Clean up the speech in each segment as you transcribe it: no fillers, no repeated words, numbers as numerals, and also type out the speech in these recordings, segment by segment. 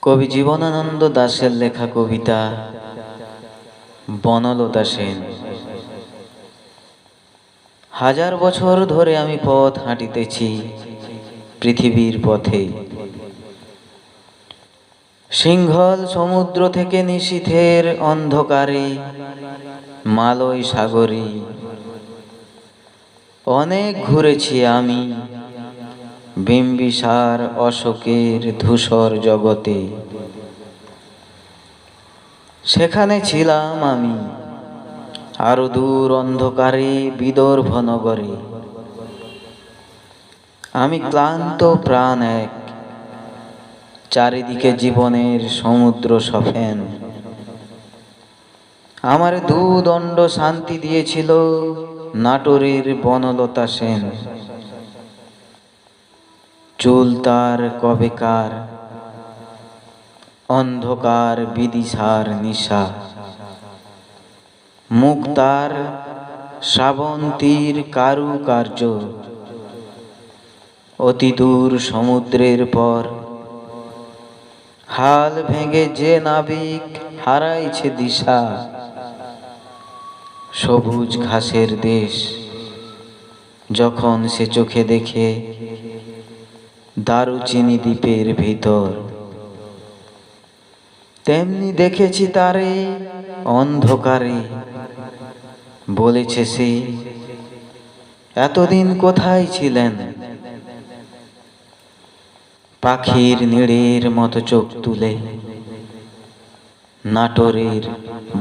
কবি জীবনানন্দ দাশের লেখা কবিতা বনলতা সেন। হাজার বছর ধরে আমি পথ হাঁটিতেছি পৃথিবীর পথে, সিংহল সমুদ্র থেকে নিশীথের অন্ধকারে মালয় সাগরে। অনেক ঘুরেছি আমি বিম্বিসার অশোকের ধূসর জগতে, সেখানে ছিলাম আমি আরো দূর অন্ধকারে বিদর্ভ নগরে। আমি ক্লান্ত প্রাণ এক, চারিদিকে জীবনের সমুদ্র সফেন। আমার দুদণ্ড শান্তি দিয়েছিল নাটোরের বনলতা সেন। চুল তার কবেকার, অন্ধকার বিদিশার নিশা, মুখ তার শ্রাবন্তীর কারুকার্য। অতি দূর সমুদ্রের পর হাল ভেঙে যে নাবিক হারাইছে দিশা, সবুজ ঘাসের দেশ যখন সে চোখে দেখে দারুচিনি দ্বীপের ভিতর, তেমনি দেখেছি তারে অন্ধকারে। বলেছে সে, এতদিন কোথায় ছিলেন? পাখির নীড়ের মতো চোখ তুলে নাটোরের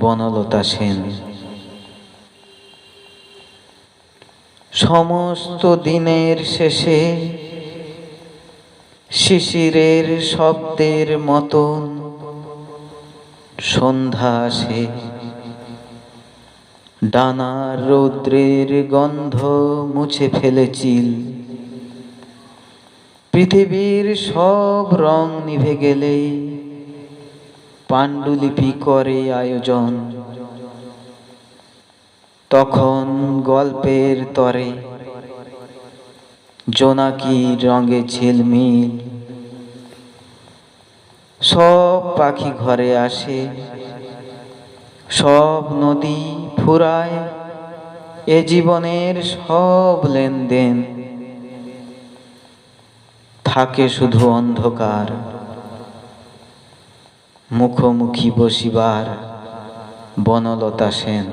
বনলতা সেন। সমস্ত দিনের শেষে শিশিরের শব্দের মতন সন্ধ্যা আসে। ডানার রৌদ্রের গন্ধ মুছে ফেলে চিল, পৃথিবীর সব রং নিভে গেলে পাণ্ডুলিপি করে আয়োজন। তখন গল্পের তরে জোনাকি রঙে ঝিলমিল, সব পাখি ঘরে আসে, সব নদী ফুরায় এ জীবনের সব লেনদেন। থাকে শুধু অন্ধকার, মুখোমুখি বসিবার বনলতা সেন।